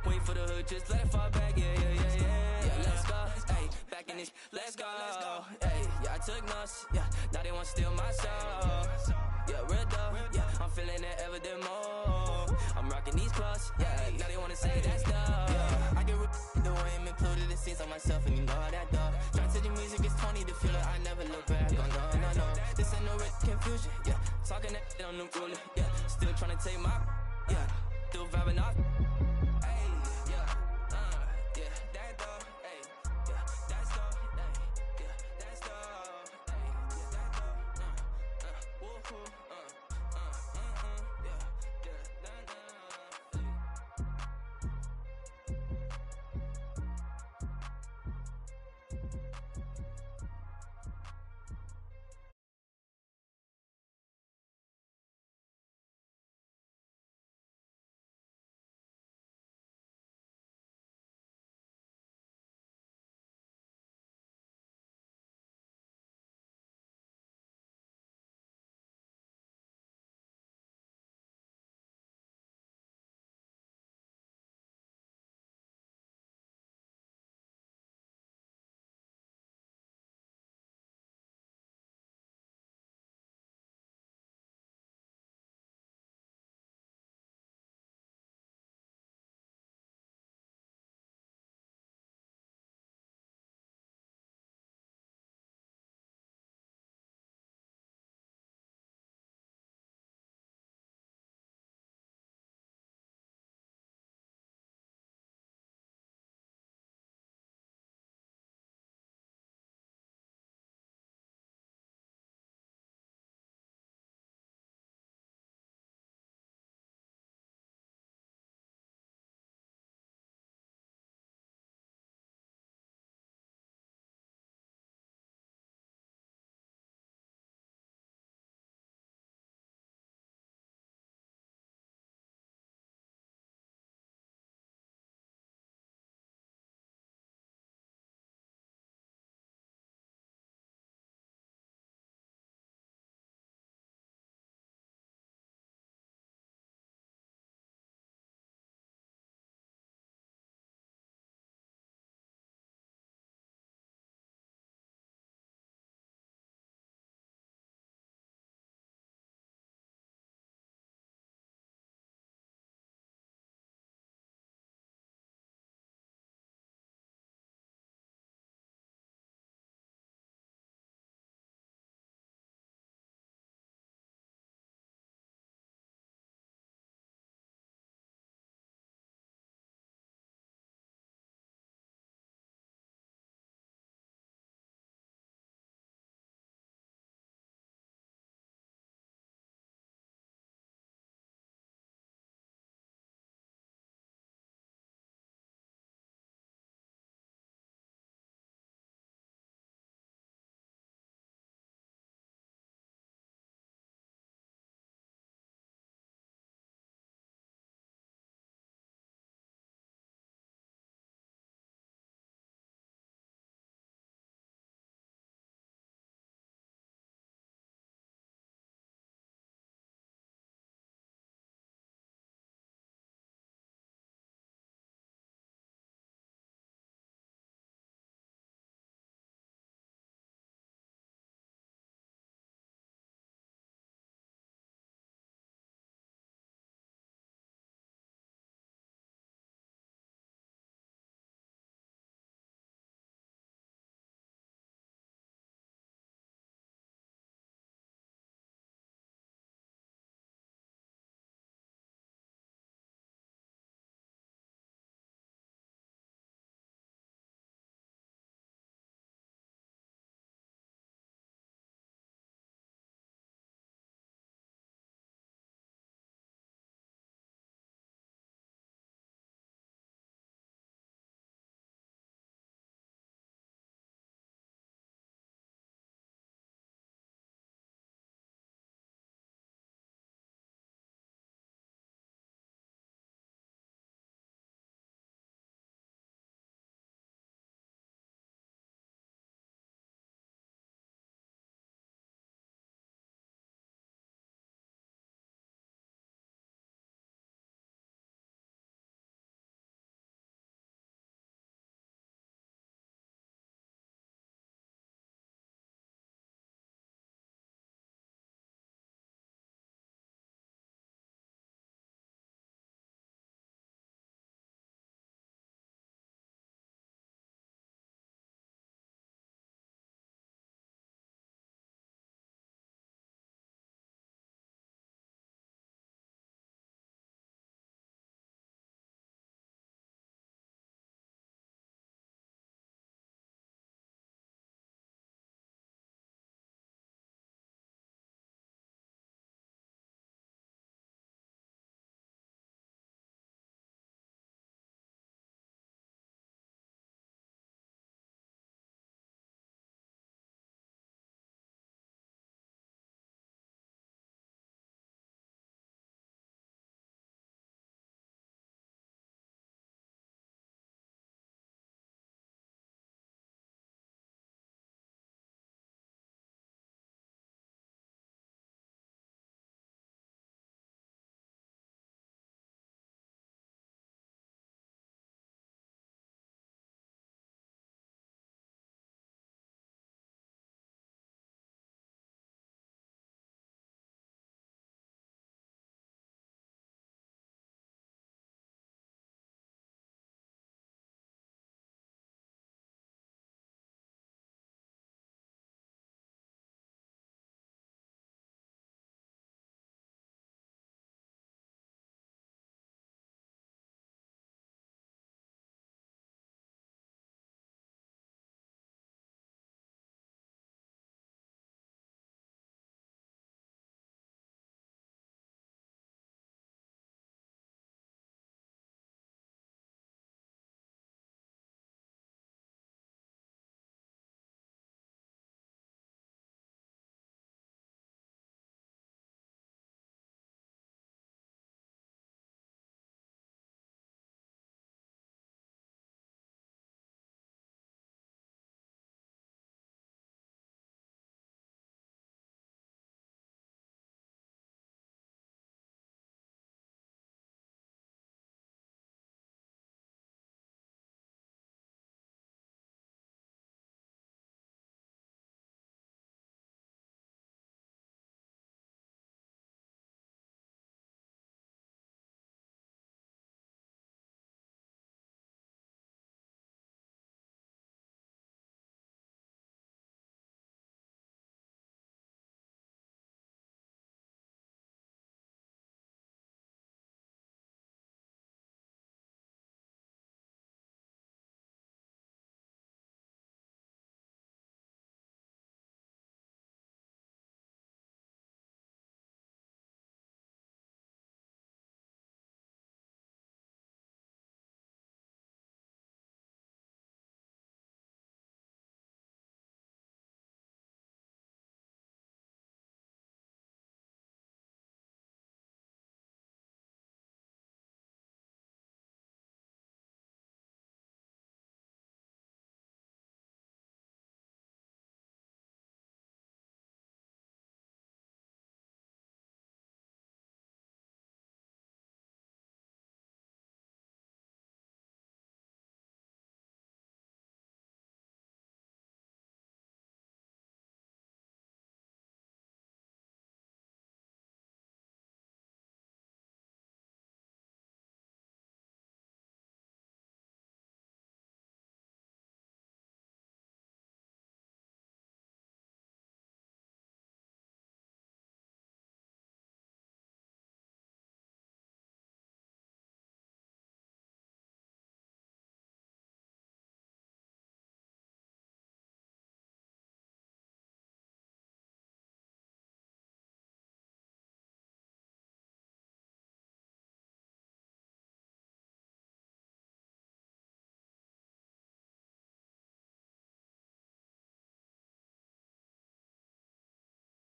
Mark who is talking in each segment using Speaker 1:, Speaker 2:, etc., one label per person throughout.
Speaker 1: Wait for the hood, just let it fall back, yeah, yeah, yeah, yeah. Yeah, let's go, ayy, back in this, let's go, ayy. Yeah, I took notes, yeah, now they wanna steal my soul. Yeah, real dope, yeah, I'm feeling it ever the more. I'm rocking these clothes, yeah, now they wanna say that's dope. Yeah, I get the way I'm included, it seems on myself, and you know how that dog. Try to the music, it's 20 to feel it, I never look back, oh no, no, no. This ain't no confusion, yeah, talking that on the ruler, yeah, still trying to take my, yeah, still vibing off.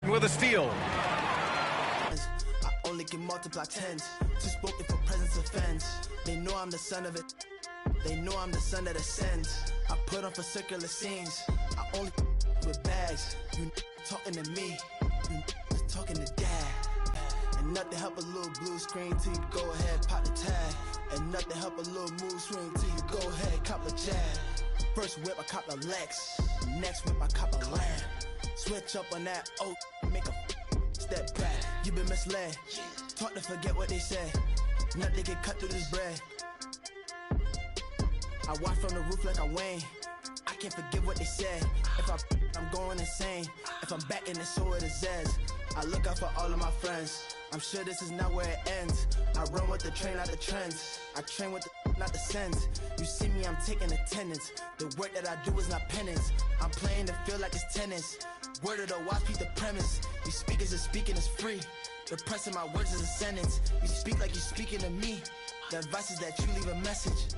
Speaker 2: with a steal.
Speaker 3: I only can multiply tens. Too spoken for presence offense. They know I'm the son of it. They know I'm the son that ascends. I put on for circular scenes. I only with bags. You talking to me. You talking to dad. And nothing help a little blue screen till you go ahead pop the tag. And nothing help a little mood swing till you go ahead cop a jab. First whip I cop a Lex. Next whip I cop a Lamb. Switch up on that make a step back. You been misled. Taught to forget what they said. Nothing can cut through this bread. I watch from the roof like I'm Wayne. I can't forget what they said. If I'm going insane. If I'm back in it, so it is Zeds. I look out for all of my friends. I'm sure this is not where it ends. I run with the train, not the trends. I train with the not the sense. You see me, I'm taking attendance. The work that I do is not penance. I'm playing to feel like it's tennis. Word of the watch, beat the premise. You speak as if speaking is free. The press of my words is a sentence. You speak like you're speaking to me. The advice is that you leave a message.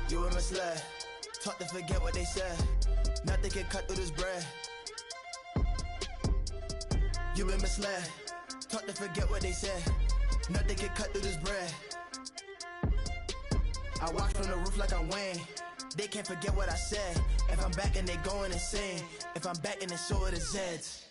Speaker 3: You were misled, taught to forget what they said. Nothing can cut through this bread. You been misled, taught to forget what they said. Nothing can cut through this bread. I watch from the roof like I'm Wayne. They can't forget what I said. If I'm back and they going insane. If I'm back and they so it is Zeds.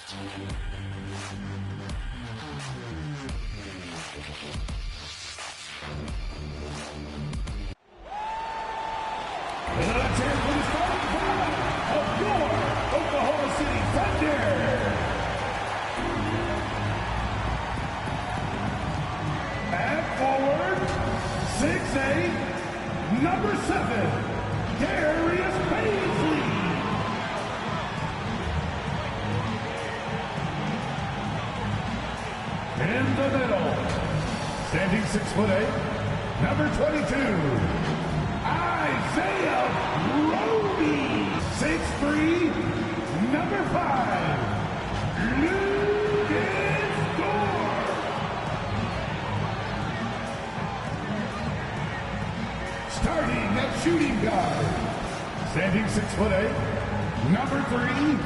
Speaker 2: And let's hear it for the starting five of your Oklahoma City Thunder. At forward, 6'8", number 7, Darius Paisley. In the middle, standing 6'8", number 22, Isaiah Roby. 6'3", number 5, Lucas Gore. Starting at shooting guard, standing 6'8", number 3,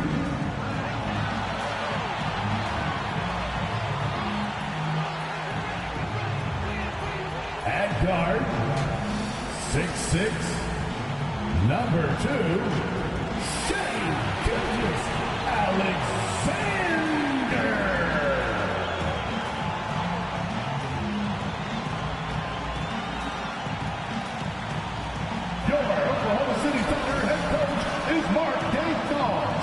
Speaker 2: at guard, 6'6", number 2, Shea Gilgeous Alexander. Your Oklahoma City Thunder head coach is Mark Daignault.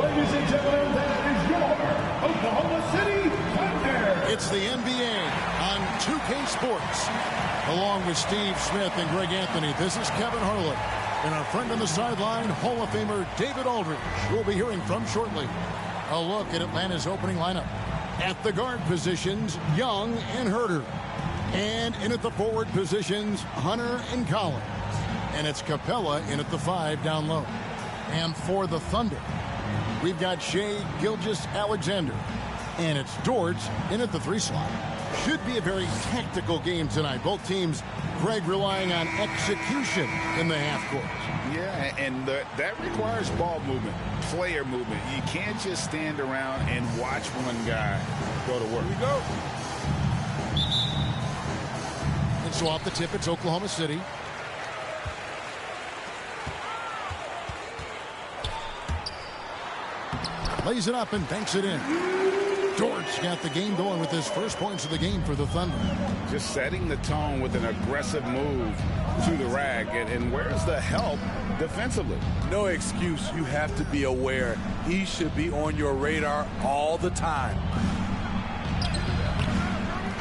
Speaker 2: Ladies and gentlemen, that is your Oklahoma City Thunder.
Speaker 4: It's the NBA on 2K Sports. Along with Steve Smith and Greg Anthony, this is Kevin Harlan. And our friend on the sideline, Hall of Famer David Aldridge, we'll be hearing from shortly. A look at Atlanta's opening lineup. At the guard positions, Young and Herter. And in at the forward positions, Hunter and Collins. And it's Capella in at the 5 down low. And for the Thunder, we've got Shea Gilgeous Alexander. And it's Dort in at the 3 slot. Should be a very tactical game tonight. Both teams, Greg, relying on execution in the half court.
Speaker 5: Yeah, and that requires ball movement, player movement. You can't just stand around and watch one guy go to work.
Speaker 4: Here we go. And so off the tip, it's Oklahoma City. Lays it up and banks it in. Dortch got the game going with his first points of the game for the Thunder.
Speaker 5: Just setting the tone with an aggressive move to the rack. And where's the help defensively?
Speaker 6: No excuse. You have to be aware. He should be on your radar all the time.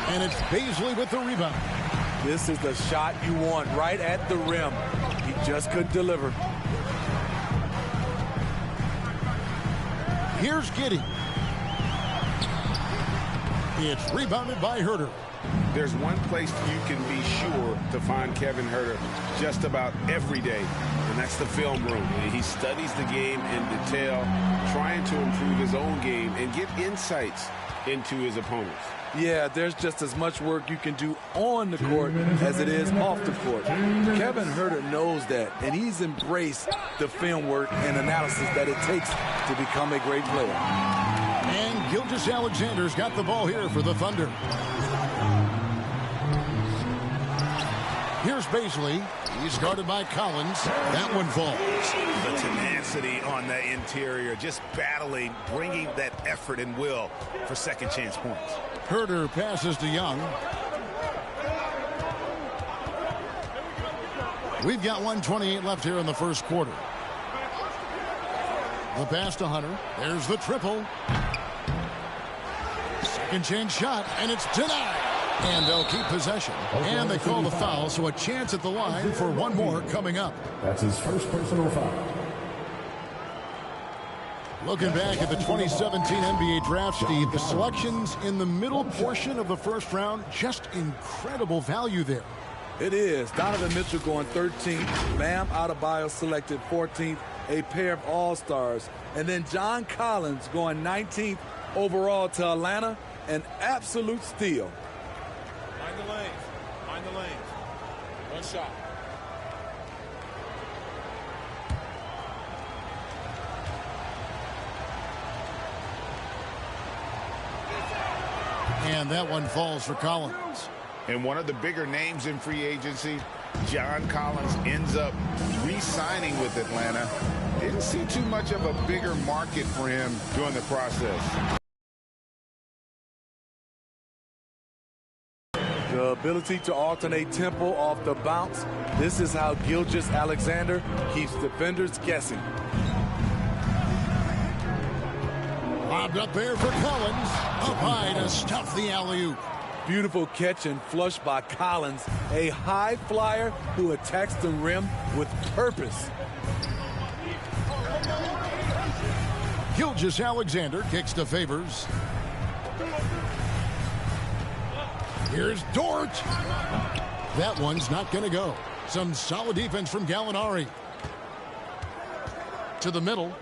Speaker 4: And it's Paisley with the rebound.
Speaker 6: This is the shot you want right at the rim. He just couldn't deliver.
Speaker 4: Here's Giddey. It's rebounded by Herter.
Speaker 5: There's one place you can be sure to find Kevin Herter just about every day, and that's the film room. He studies the game in detail, trying to improve his own game and get insights into his opponents.
Speaker 6: Yeah, there's just as much work you can do on the court as it is off the court. Kevin Herter knows that, and he's embraced the film work and analysis that it takes to become a great player.
Speaker 4: And Gilgeous Alexander's got the ball here for the Thunder. Here's Paisley. He's guarded by Collins. That one falls.
Speaker 5: The tenacity on the interior, just battling, bringing that effort and will for second chance points.
Speaker 4: Herter passes to Young. We've got 1:28 left here in the first quarter. The pass to Hunter. There's the triple. Second chance shot, and it's denied. And they'll keep possession. And they call the foul, so a chance at the line for one more coming up.
Speaker 2: That's his first personal foul.
Speaker 4: Looking back at the 2017 NBA draft, Steve, the selections in the middle portion of the first round, just incredible value there.
Speaker 6: It is. Donovan Mitchell going 13th. Bam Adebayo selected 14th. A pair of all-stars. And then John Collins going 19th overall to Atlanta. An absolute steal.
Speaker 7: Mind the lanes. Mind the lanes. One shot.
Speaker 4: And that one falls for Collins.
Speaker 5: And one of the bigger names in free agency, John Collins, ends up re-signing with Atlanta. Didn't see too much of a bigger market for him during the process.
Speaker 6: The ability to alternate tempo off the bounce. This is how Gilgeous-Alexander keeps defenders guessing.
Speaker 4: Lobbed up there for Collins. Up high to stuff the alley-oop.
Speaker 6: Beautiful catch and flush by Collins. A high flyer who attacks the rim with purpose.
Speaker 4: Gilgeous-Alexander kicks to Favors. Here's Dort. That one's not going to go. Some solid defense from Gallinari. To the middle.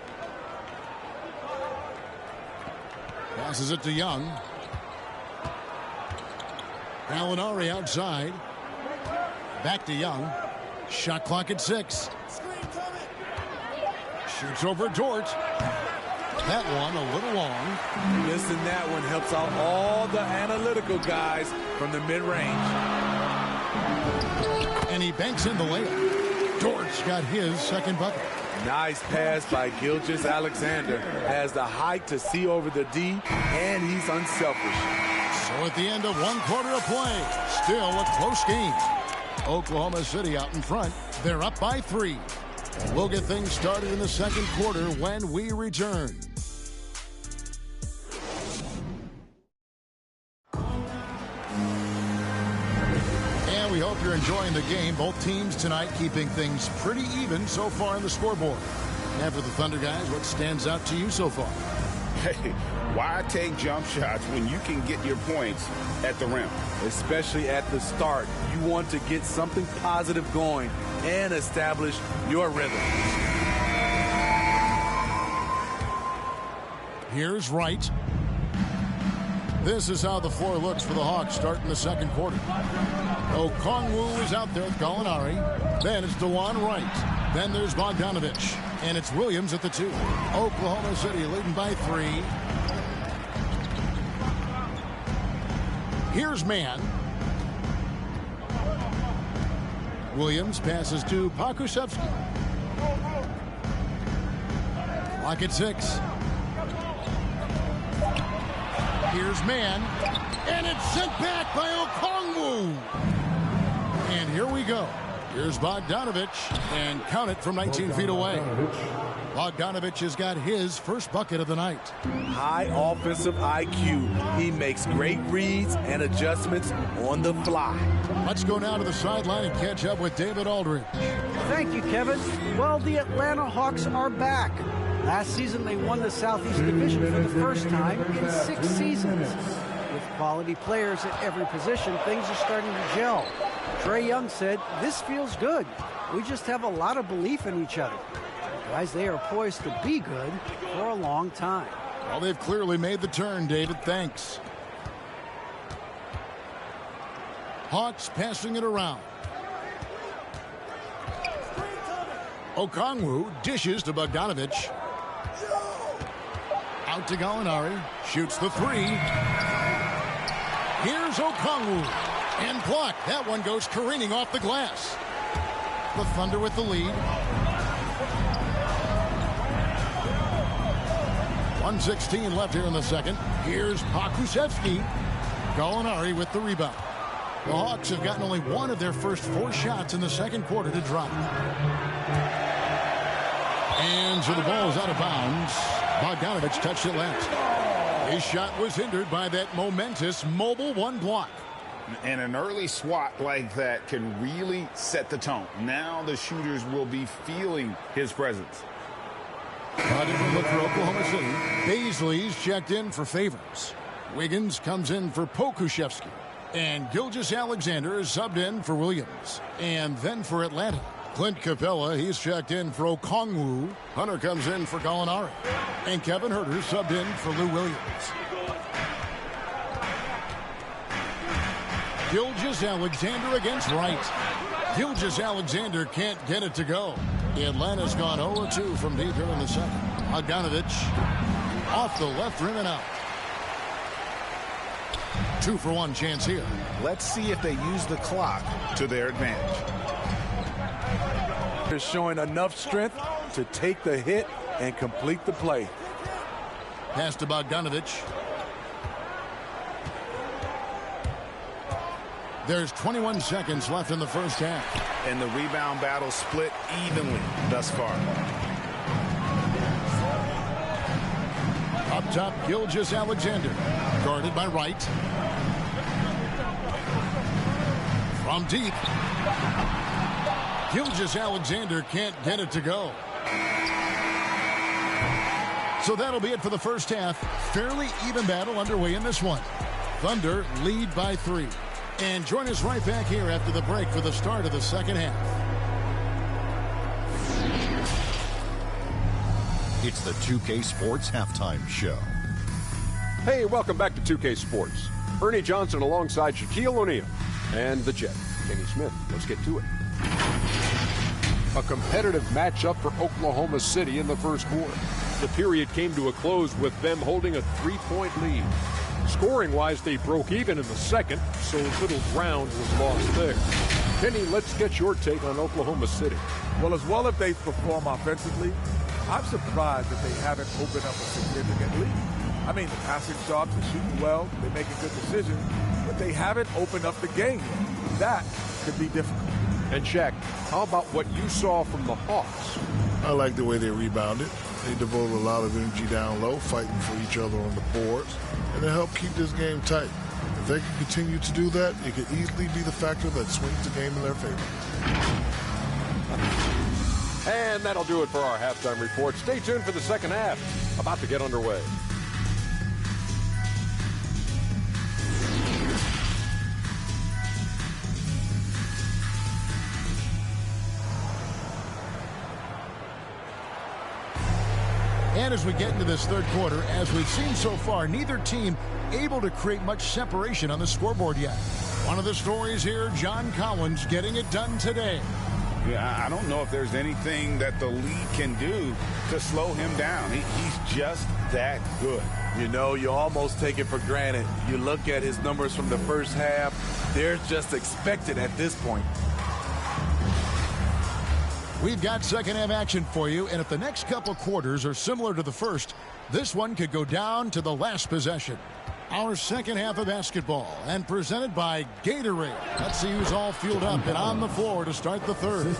Speaker 4: Passes it to Young. Gallinari outside. Back to Young. Shot clock at 6. Shoots over Dort. That one a little long.
Speaker 6: Missing that one helps out all the analytical guys from the mid-range.
Speaker 4: And he banks in the layup. Dort's got his second bucket.
Speaker 6: Nice pass by Gilgeous-Alexander. Has the height to see over the D, and he's unselfish.
Speaker 4: So at the end of 1 quarter of play, still a close game. Oklahoma City out in front. They're up by 3. We'll get things started in the second quarter when we return. And we hope you're enjoying the game. Both teams tonight keeping things pretty even so far on the scoreboard. And for the Thunder guys, what stands out to you so far?
Speaker 5: Hey, why take jump shots when you can get your points at the rim?
Speaker 6: Especially at the start. You want to get something positive going and establish your rhythm.
Speaker 4: Here's Wright. This is how the floor looks for the Hawks starting the second quarter. Okongwu is out there with Gallinari. Then it's DeJuan Wright. Then there's Bogdanovich. And it's Williams at the 2. Oklahoma City leading by 3. Here's Mann. Williams passes to Pokusevski. Clock at 6. Here's Mann. And it's sent back by Okongwu. And here we go. Here's Bogdanovich, and count it from 19 feet away. Bogdanovich has got his first bucket of the night.
Speaker 6: High offensive IQ. He makes great reads and adjustments on the fly.
Speaker 4: Let's go now to the sideline and catch up with David Aldridge.
Speaker 8: Thank you, Kevin. Well, the Atlanta Hawks are back. Last season, they won the Southeast Division for the first time in 6 seasons. With quality players at every position, things are starting to gel. Trae Young said, "This feels good. We just have a lot of belief in each other." Guys, they are poised to be good for a long time.
Speaker 4: Well, they've clearly made the turn, David. Thanks. Hawks passing it around. Okongwu dishes to Bogdanovich. Out to Gallinari. Shoots the 3. Here's Okongwu. And blocked. That one goes careening off the glass. The Thunder with the lead. 1:16 left here in the second. Here's Pokusevski. Gallinari with the rebound. The Hawks have gotten only one of their first 4 shots in the second quarter to drop. And so the ball is out of bounds. Bogdanovich touched it last. His shot was hindered by that momentous mobile 1 block.
Speaker 5: And an early swat like that can really set the tone. Now the shooters will be feeling his presence.
Speaker 4: A different look for Oklahoma City. Baisley's checked in for Favors. Wiggins comes in for Pokusevski. And Gilgeous-Alexander is subbed in for Williams. And then for Atlanta, Clint Capella, he's checked in for Okongwu. Hunter comes in for Gallinari. And Kevin Huerter subbed in for Lou Williams. Gilgeous-Alexander against Wright. Gilgeous-Alexander can't get it to go. Atlanta's gone 0-2 from deep here in the second. Bogdanovich off the left rim and out. 2-for-1 chance here.
Speaker 5: Let's see if they use the clock to their advantage.
Speaker 6: They're showing enough strength to take the hit and complete the play.
Speaker 4: Pass to Bogdanovich. There's 21 seconds left in the first half.
Speaker 5: And the rebound battle split evenly thus far.
Speaker 4: Up top, Gilgeous-Alexander. Guarded by Wright. From deep. Gilgeous-Alexander can't get it to go. So that'll be it for the first half. Fairly even battle underway in this one. Thunder lead by 3. And join us right back here after the break for the start of the second half.
Speaker 9: It's the 2K Sports Halftime Show.
Speaker 10: Hey, welcome back to 2K Sports. Ernie Johnson alongside Shaquille O'Neal and the Jet, Kenny Smith. Let's get to it. A competitive matchup for Oklahoma City in the first quarter. The period came to a close with them holding a 3-point lead. Scoring-wise, they broke even in the second, so little ground was lost there. Kenny, let's get your take on Oklahoma City.
Speaker 6: Well as they perform offensively, I'm surprised that they haven't opened up a significant lead. I mean, the passing shots are shooting well, they're making good decisions, but they haven't opened up the game. That could be difficult.
Speaker 10: And Shaq, how about what you saw from the Hawks?
Speaker 11: I like the way they rebounded. They devoted a lot of energy down low, fighting for each other on the boards, and it helped keep this game tight. If they can continue to do that, it could easily be the factor that swings the game in their favor.
Speaker 10: And that'll do it for our halftime report. Stay tuned for the second half. About to get underway.
Speaker 4: And as we get into this third quarter, as we've seen so far, neither team able to create much separation on the scoreboard yet. One of the stories here, John Collins getting it done today.
Speaker 5: Yeah, I don't know if there's anything that the league can do to slow him down. He's just that good.
Speaker 6: You know, you almost take it for granted. You look at his numbers from the first half, they're just expected at this point.
Speaker 4: We've got second half action for you, and if the next couple quarters are similar to the first, this one could go down to the last possession. Our second half of basketball, and presented by Gatorade. Let's see who's all fueled up and on the floor to start the third.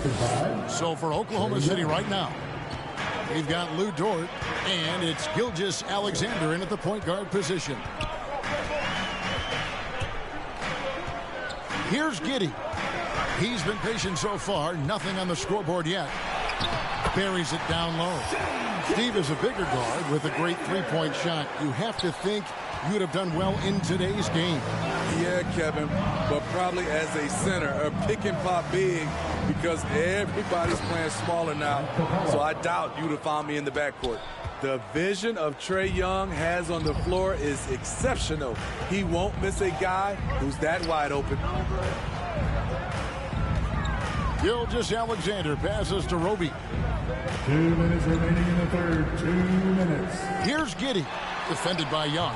Speaker 4: So for Oklahoma City right now, we've got Lou Dort, and it's Gilgeous-Alexander in at the point guard position. Here's Giddey. He's been patient so far. Nothing on the scoreboard yet. Buries it down low. Steve is a bigger guard with a great three-point shot. You have to think you'd have done well in today's game.
Speaker 6: Yeah, Kevin, but probably as a center, a pick and pop big, because everybody's playing smaller now. So I doubt you'd have found me in the backcourt. The vision of Trae Young has on the floor is exceptional. He won't miss a guy who's that wide open.
Speaker 4: Gilgeous-Alexander passes to Roby.
Speaker 2: 2 minutes remaining in the third. 2 minutes.
Speaker 4: Here's Giddey, defended by Young.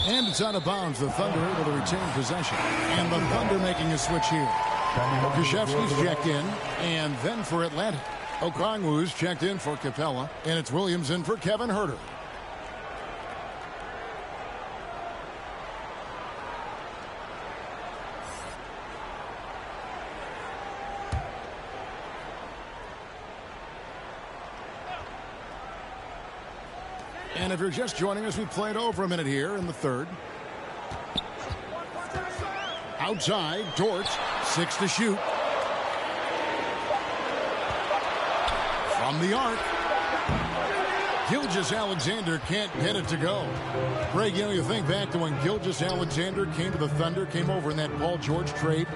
Speaker 4: And it's out of bounds. The Thunder able to retain possession. And the Thunder making a switch here. Krzyzewski's checked in. And then for Atlanta, Okongwu's checked in for Capella. And it's Williams in for Kevin Huerter. And if you're just joining us, we played over a minute here in the third. Outside, Dort, 6 to shoot. From the arc. Gilgeous-Alexander can't get it to go. Greg, you think back to when Gilgeous-Alexander came to the Thunder, came over in that Paul George trade.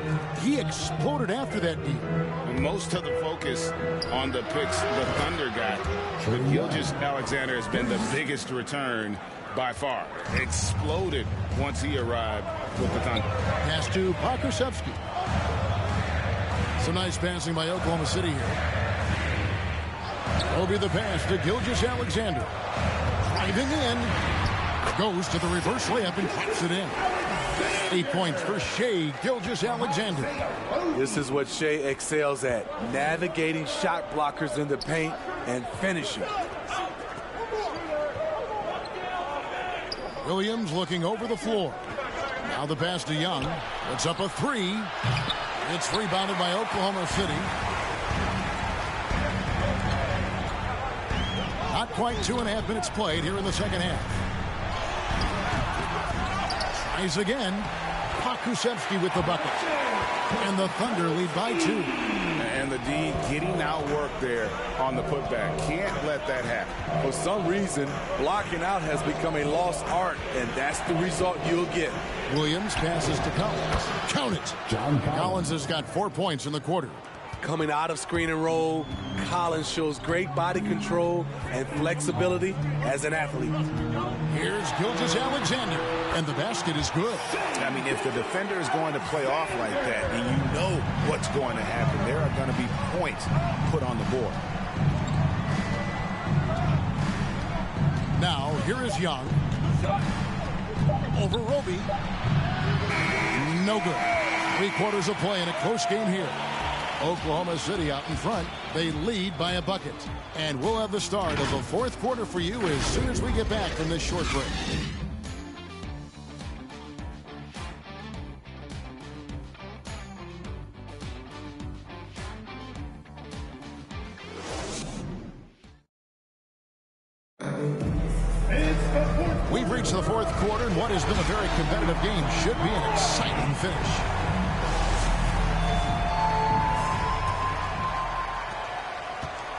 Speaker 4: He exploded after that deal.
Speaker 5: Most of the focus on the picks the Thunder got, but Gilgeous-Alexander has been the biggest return by far. Exploded once he arrived with the Thunder.
Speaker 4: Pass to Krzyzewski. Some nice passing by Oklahoma City here. Will be the pass to Gilgeous-Alexander. Driving in. Goes to the reverse layup and claps it in. 8 points for Shea Gilgeous-Alexander.
Speaker 6: This is what Shea excels at, navigating shot blockers in the paint and finishing.
Speaker 4: Williams looking over the floor. Now the pass to Young. Puts up a three. It's rebounded by Oklahoma City. Not quite 2.5 minutes played here in the second half. Tries again. Pakusevsky with the bucket. And the Thunder lead by 2.
Speaker 5: And the D getting out work there on the putback. Can't let that happen.
Speaker 6: For some reason, blocking out has become a lost art, and that's the result you'll get.
Speaker 4: Williams passes to Collins. Count it. Collins has got 4 points in the quarter.
Speaker 6: Coming out of screen and roll, Collins shows great body control and flexibility as an athlete.
Speaker 4: Here's Gilgeous-Alexander, and the basket is good.
Speaker 5: I mean, if the defender is going to play off like that, then you know what's going to happen. There are going to be points put on the board.
Speaker 4: Now, here is Young. Over Roby. No good. 3/4 of play in a close game here. Oklahoma City out in front. They lead by a bucket. And we'll have the start of the fourth quarter for you as soon as we get back from this short break. We've reached the fourth quarter, and what has been a very competitive game should be an exciting finish.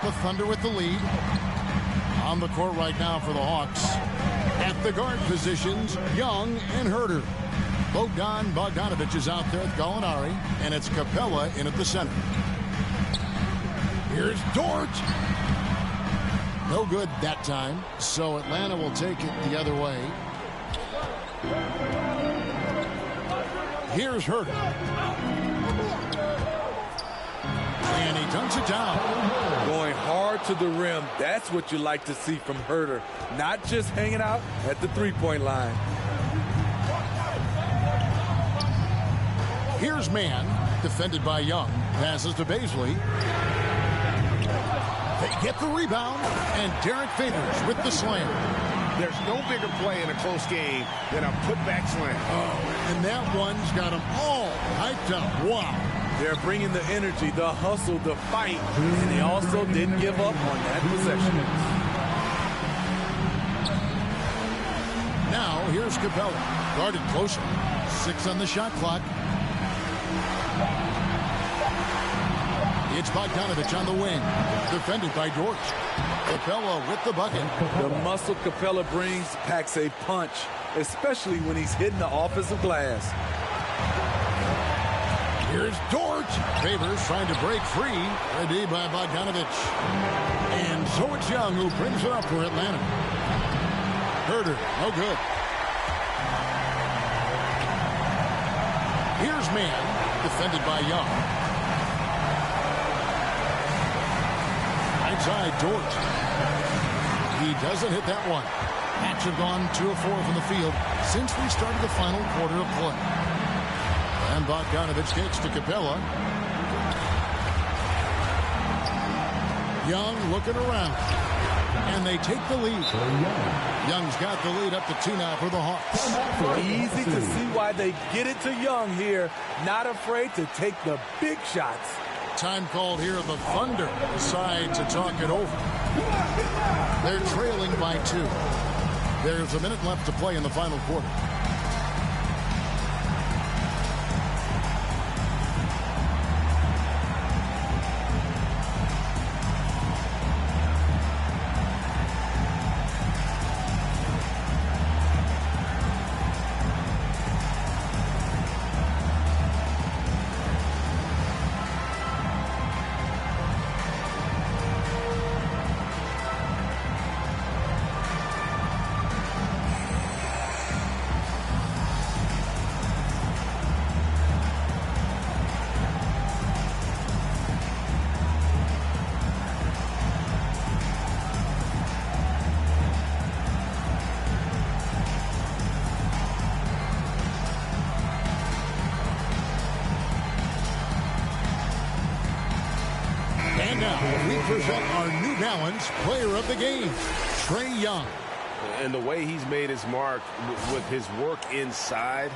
Speaker 4: The Thunder with the lead. On the court right now for the Hawks. At the guard positions, Young and Herter. Bogdan Bogdanovic is out there with Gallinari, and it's Capella in at the center. Here's Dort. No good that time, so Atlanta will take it the other way. Here's Herter. And he dunks it down.
Speaker 6: Going hard to the rim, that's what you like to see from Herter. Not just hanging out at the three-point line.
Speaker 4: Here's Mann, defended by Young. Passes to Baisley. They get the rebound, and Derek Favors with the slam.
Speaker 5: There's no bigger play in a close game than a putback slam.
Speaker 4: Oh, and that one's got them all hyped up. Wow.
Speaker 6: They're bringing the energy, the hustle, the fight, and they also didn't give up on that possession.
Speaker 4: Now, here's Capella. Guarded closer. 6 on the shot clock. It's Bogdanovic on the wing. Defended by Dort. Capella with the bucket.
Speaker 6: The muscle Capella brings packs a punch, especially when he's hitting the offensive glass.
Speaker 4: Here's Dort. Favors trying to break free. Ready by Bogdanovic. And so it's Young who brings it up for Atlanta. Herter, no good. Here's Mann, defended by Young. Outside Dort. He doesn't hit that one. Nats have gone 2 of 4 from the field since we started the final quarter of play. And Bogdanovic takes to Capella. Young looking around. And they take the lead. Young's got the lead up to 2 now for the Hawks.
Speaker 6: Easy to see why they get it to Young here. Not afraid to take the big shots.
Speaker 4: Time called here. The Thunder decide to talk it over. They're trailing by 2. There's a minute left to play in the final quarter. present our New Balance Player of the Game, Trae Young.
Speaker 5: And the way he's made his mark with his work inside,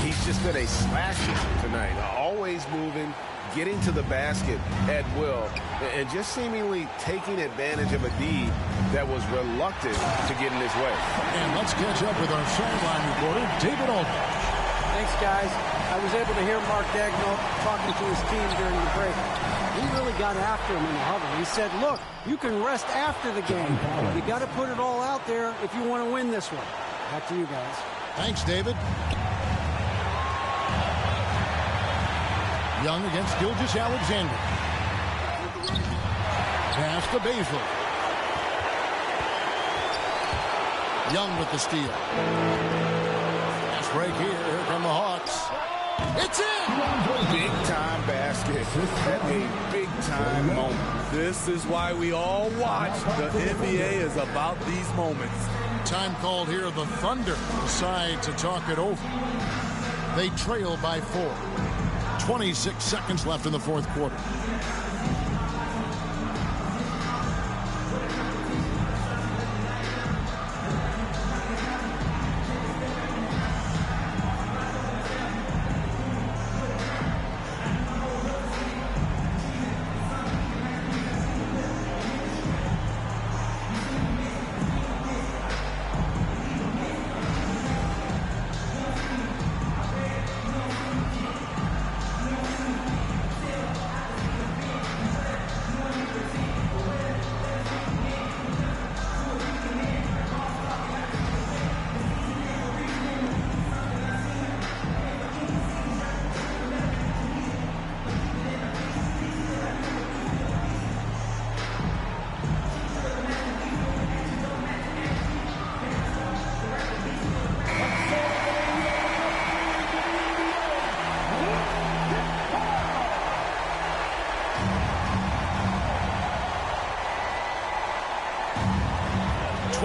Speaker 5: he's just been a slasher tonight. Always moving, getting to the basket at will, and just seemingly taking advantage of a D that was reluctant to get in his way.
Speaker 4: And let's catch up with our sideline reporter, David Aldridge.
Speaker 8: Thanks, guys. I was able to hear Mark Dagnall talking to his team during the break. He really got after him in the huddle. He said, look, you can rest after the game. You got to put it all out there if you want to win this one. Back to you guys.
Speaker 4: Thanks, David. Young against Gilgeous Alexander. Pass to Baisley. Young with the steal. Fast break here. Here come the Hawks. It's in!
Speaker 5: Big-time basket. A big-time moment.
Speaker 6: This is why we all watch. The NBA is about these moments.
Speaker 4: Time called here. The Thunder decide to talk it over. They trail by 4. 26 seconds left in the fourth quarter.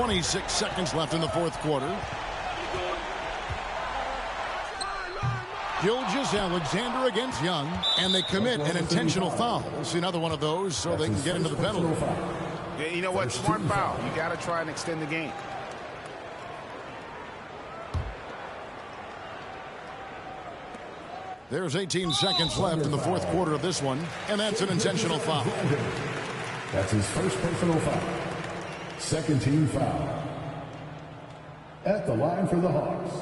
Speaker 4: .26 seconds left in the fourth quarter. Gilgeous Alexander against Young, and they commit an intentional foul. We'll see another one of those so they can get into the penalty.
Speaker 5: Yeah, you know what? Smart foul. You got to try and extend the game.
Speaker 4: There's 18 seconds left in the fourth quarter of this one, and that's an intentional foul.
Speaker 2: That's his first personal foul. Second team foul. At the line for the Hawks,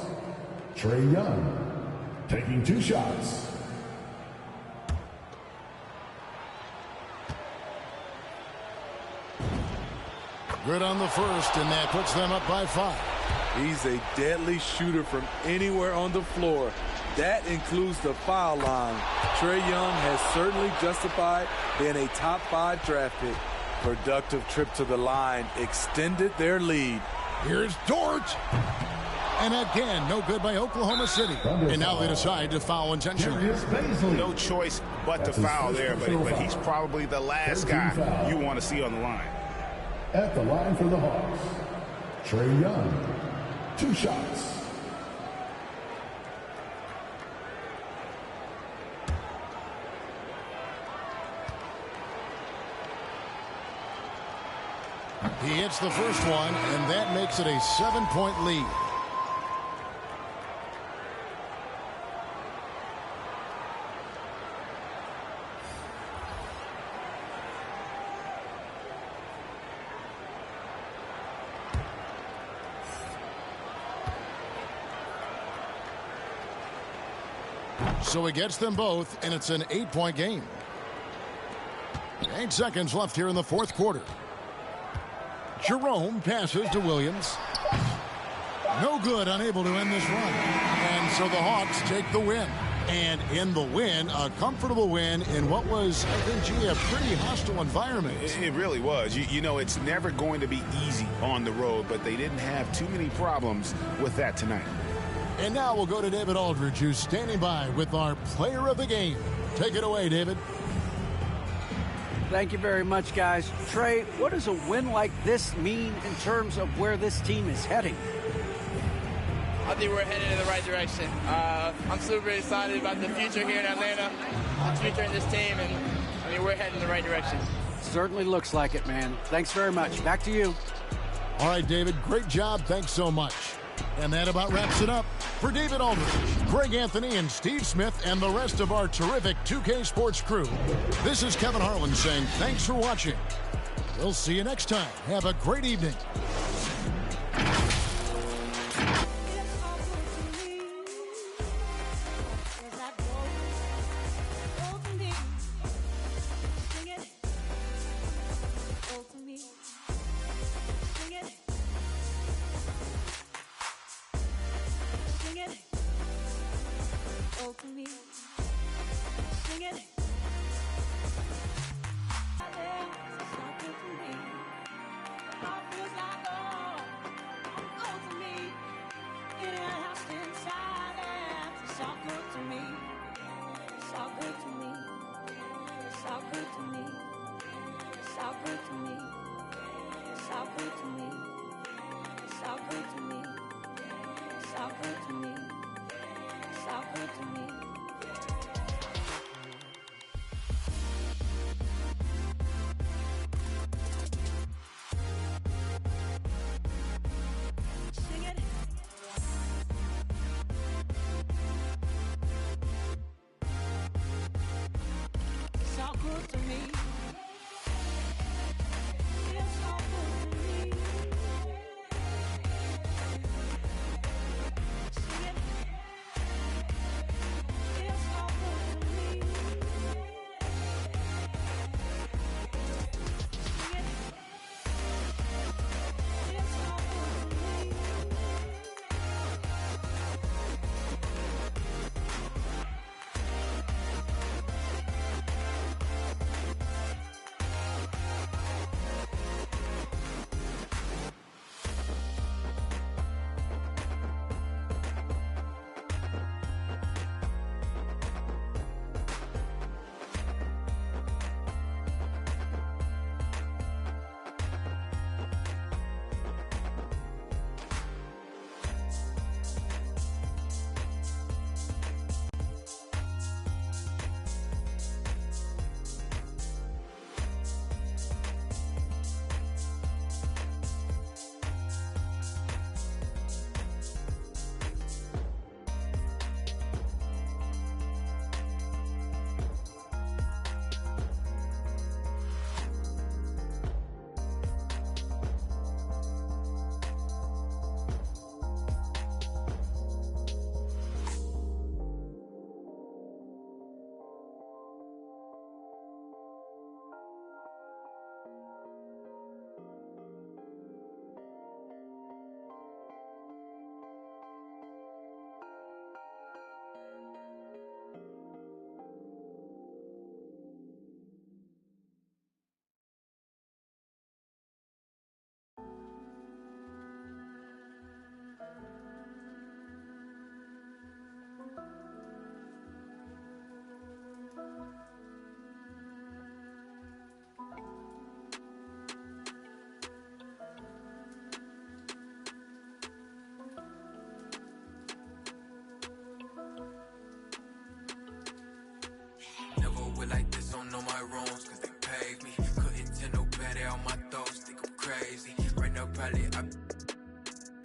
Speaker 2: Trae Young, taking 2 shots.
Speaker 4: Good on the first, and that puts them up by 5.
Speaker 6: He's a deadly shooter from anywhere on the floor. That includes the foul line. Trae Young has certainly justified being a top 5 draft pick. Productive trip to the line extended their lead.
Speaker 4: Here's Dort. And again, no good by Oklahoma City. And now they decide to foul intentionally.
Speaker 5: No choice but to foul there, but he's probably the last guy you want to see on the line.
Speaker 2: At the line for the Hawks, Trae Young, 2 shots.
Speaker 4: He hits the first one, and that makes it a 7-point lead. So he gets them both, and it's an 8-point game. 8 seconds left here in the fourth quarter. Jerome passes to Williams. No good, unable to end this run. And so the Hawks take the win. And in the win, a comfortable win in what was, I think, a pretty hostile environment.
Speaker 5: It really was. You know, it's never going to be easy on the road, but they didn't have too many problems with that tonight.
Speaker 4: And now we'll go to David Aldridge, who's standing by with our player of the game. Take it away, David.
Speaker 8: Thank you very much, guys. Trae, what does a win like this mean in terms of where this team is heading?
Speaker 12: I think we're headed in the right direction. I'm super excited about the future here in Atlanta, the future in this team, and I mean, we're heading in the right direction.
Speaker 8: Certainly looks like it, man. Thanks very much. Back to you.
Speaker 4: All right, David, great job. Thanks so much. And that about wraps it up. For David Aldridge, Greg Anthony, and Steve Smith, and the rest of our terrific 2K Sports crew, this is Kevin Harlan saying thanks for watching. We'll see you next time. Have a great evening.
Speaker 13: Like this, don't know my wrongs, cause they paid me. Couldn't tell nobody on my thoughts, think I'm crazy. Right now, probably I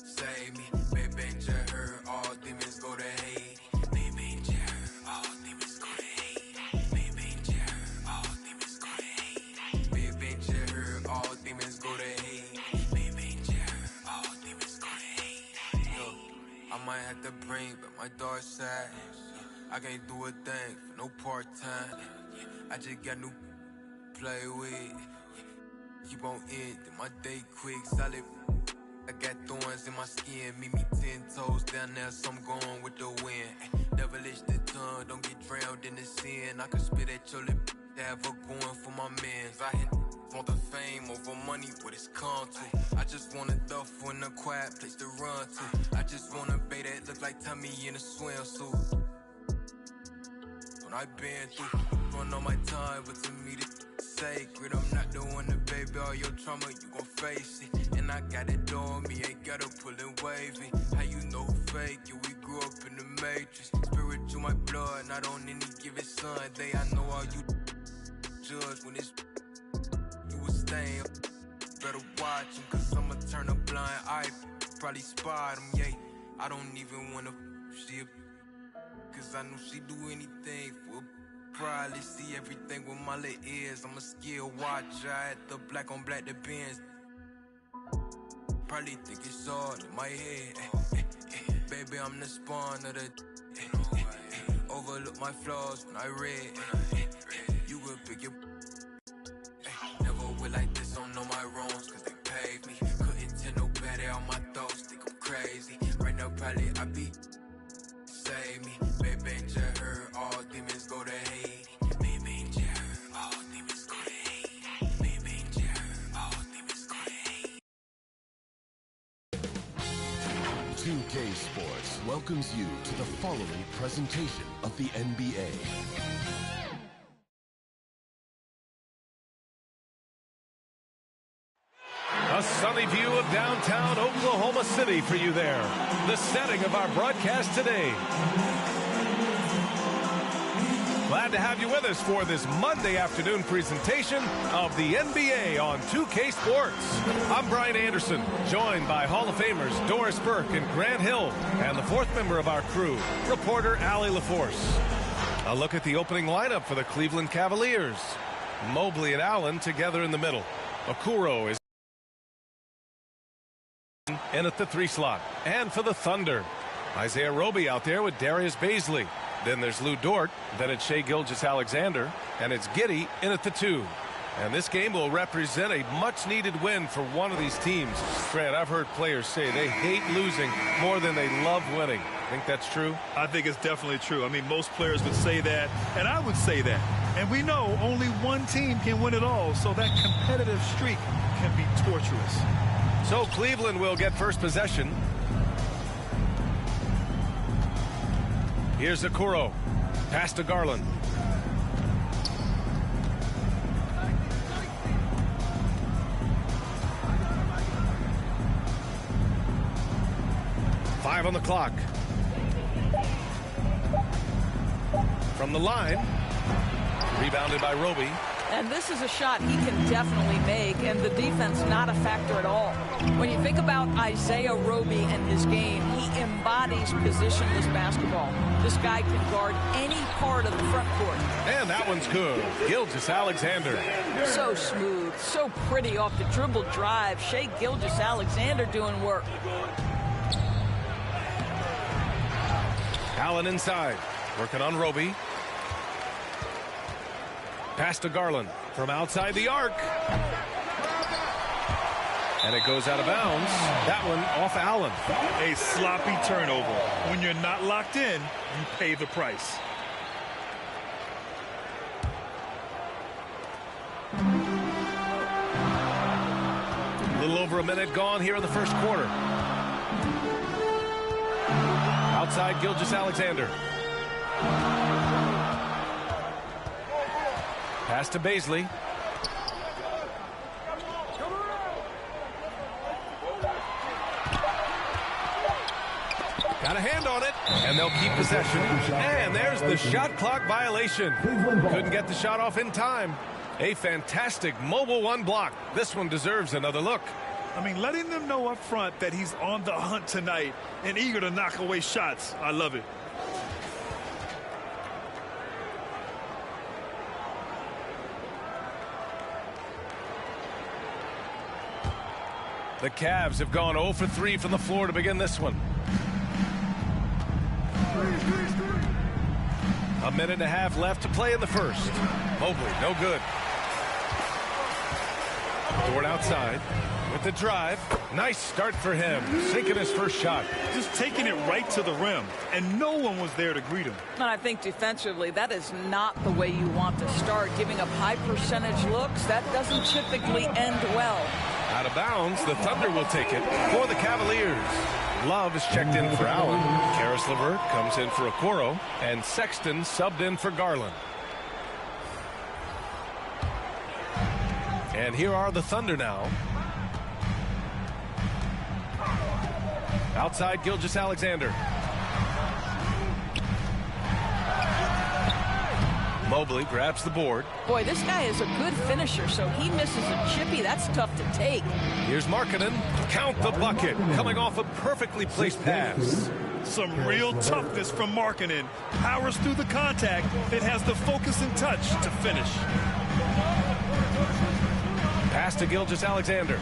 Speaker 13: save me. Baby, just heard all demons go to Haiti. Baby, just heard all demons go to Haiti. Baby, just heard all demons go to Haiti. Baby, just heard all demons go to Haiti. Baby, just heard all demons go to Haiti. Yo, I might have to bring back my dark side. I can't do a thing for no part-time. I just got new play with. Keep on ending my day quick, solid. I got thorns in my skin, meet me 10 toes down there, so I'm going with the wind. Never lift the tongue, don't get drowned in the sin. I can spit at your lip, have her going for my mans. I want the fame over money, what it's come to. I just want a duffel in a quiet place to run to. I just want a bae that look like Tommy in a swimsuit. I've been through, run on my time, but to me this sacred. I'm not the one to baby all your trauma, you gon' face it. And I got it on me, ain't gotta pull and wavy. How you know who fake it? We grew up in the matrix. Spiritual my blood, not on any given Sunday. I know all you judge when it's stain. Better watch him, cause I'ma turn a blind eye. Probably spot him, yeah. I don't even wanna see her, cause I know she do anything for a probably see everything with my little ears. I'm a skill watcher at the black on black the Benz. Probably think it's all in my head. Baby, I'm the spawn of the. Overlook my flaws when I read. You will pick your. Never will like this, don't know my wrongs, cause they paved me. Couldn't tell no better on my thoughts, think I'm crazy. Right now, probably I be. Save me, baby, just heard all demons go to Haiti. Baby, just heard all demons go to Haiti. Baby, just heard all demons go to Haiti.
Speaker 14: 2K Sports welcomes you to the following presentation of the NBA.
Speaker 15: A sunny view of downtown Oklahoma City for you there. The setting of our broadcast today. Glad to have you with us for this Monday afternoon presentation of the NBA on 2K Sports. I'm Brian Anderson, joined by Hall of Famers Doris Burke and Grant Hill, and the fourth member of our crew, reporter Allie LaForce. A look at the opening lineup for the Cleveland Cavaliers. Mobley and Allen together in the middle. Okoro is in at the 3 slot. And for the Thunder, Isaiah Roby out there with Darius Baisley. Then there's Lou Dort. Then it's Shai Gilgeous-Alexander. And it's Giddey in at the 2. And this game will represent a much-needed win for one of these teams. Fred, I've heard players say they hate losing more than they love winning. Think that's true?
Speaker 16: I think it's definitely true. I mean, most players would say that, and I would say that. And we know only one team can win it all, so that competitive streak can be torturous.
Speaker 15: So Cleveland will get first possession. Here's Okoro. Pass to Garland. Five on the clock. From the line. Rebounded by Roby.
Speaker 17: And this is a shot he can definitely make, and the defense not a factor at all. When you think about Isaiah Roby and his game, he embodies positionless basketball. This guy can guard any part of the front court.
Speaker 15: And that one's good. Gilgeous-Alexander.
Speaker 17: So smooth, so pretty off the dribble drive. Shai Gilgeous-Alexander doing work.
Speaker 15: Allen inside, working on Roby. Pass to Garland from outside the arc. And it goes out of bounds. That one off Allen.
Speaker 16: A sloppy turnover. When you're not locked in, you pay the price.
Speaker 15: A little over a minute gone here in the first quarter. Outside Gilgeous-Alexander. Pass to Baisley. Got a hand on it, and they'll keep possession. And there's the shot clock violation. Couldn't get the shot off in time. A fantastic mobile one block. This one deserves another look.
Speaker 16: I mean, letting them know up front that he's on the hunt tonight and eager to knock away shots. I love it.
Speaker 15: The Cavs have gone 0 for 3 from the floor to begin this one. A minute and a half left to play in the first. Mobley, no good. Dort outside with the drive. Nice start for him, sinking his first shot.
Speaker 16: Just taking it right to the rim, and no one was there to greet him.
Speaker 17: And I think defensively, that is not the way you want to start. Giving up high percentage looks, that doesn't typically end well.
Speaker 15: Out of bounds, the Thunder will take it for the Cavaliers. Love is checked in for Allen. Karis LeVert comes in for Okoro, and Sexton subbed in for Garland. And here are the Thunder now. Outside Gilgeous-Alexander. Mobley grabs the board.
Speaker 17: Boy, this guy is a good finisher, so he misses a chippy. That's tough to take.
Speaker 15: Here's Markkanen. Count the bucket. Coming off a perfectly placed pass.
Speaker 16: Some real toughness from Markkanen. Powers through the contact, then has the focus and touch to finish.
Speaker 15: Pass to Gilgeous-Alexander.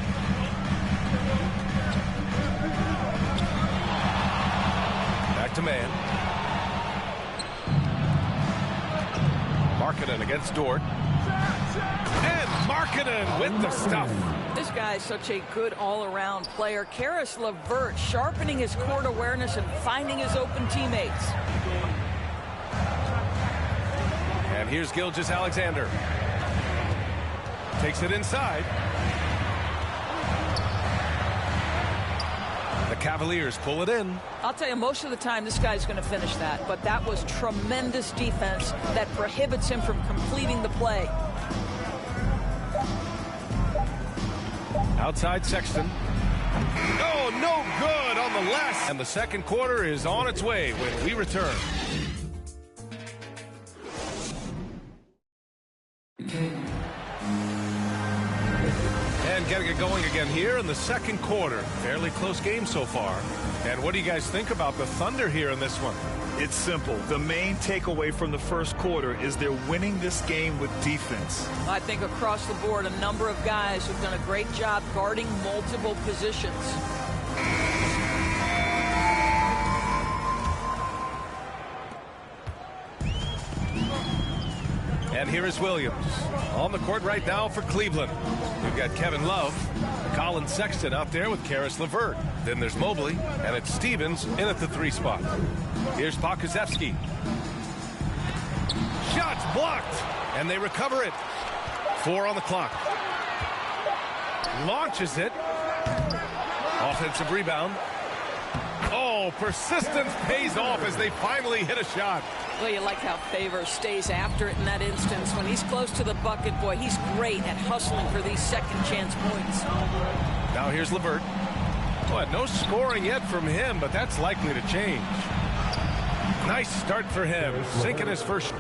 Speaker 15: Back to man. Markkanen against Dort. And Markkanen with the stuff.
Speaker 17: This guy is such a good all-around player. Caris LeVert sharpening his court awareness and finding his open teammates.
Speaker 15: And here's Gilgeous-Alexander. Takes it inside. The Cavaliers pull it in.
Speaker 17: I'll tell you, most of the time this guy's going to finish that, but that was tremendous defense that prohibits him from completing the play.
Speaker 15: Outside Sexton. Oh, no good on the last. And the second quarter is on its way when we return. And getting it going again here in the second quarter. Fairly close game so far. And what do you guys think about the Thunder here in this one?
Speaker 16: It's simple. The main takeaway from the first quarter is they're winning this game with defense.
Speaker 17: I think across the board, a number of guys have done a great job guarding multiple positions.
Speaker 15: And here is Williams on the court right now for Cleveland. We've got Kevin Love, Colin Sexton out there with Caris LeVert. Then there's Mobley, and it's Stevens in at the 3 spot. Here's Pokusevski. Shots blocked, and they recover it. 4 on the clock. Launches it. Offensive rebound. Oh, persistence pays off as they finally hit a shot.
Speaker 17: Well, you like how Favors stays after it in that instance. When he's close to the bucket, boy, he's great at hustling for these second chance points.
Speaker 15: Now here's LeVert. Boy, no scoring yet from him, but that's likely to change. Nice start for him, sinking his first.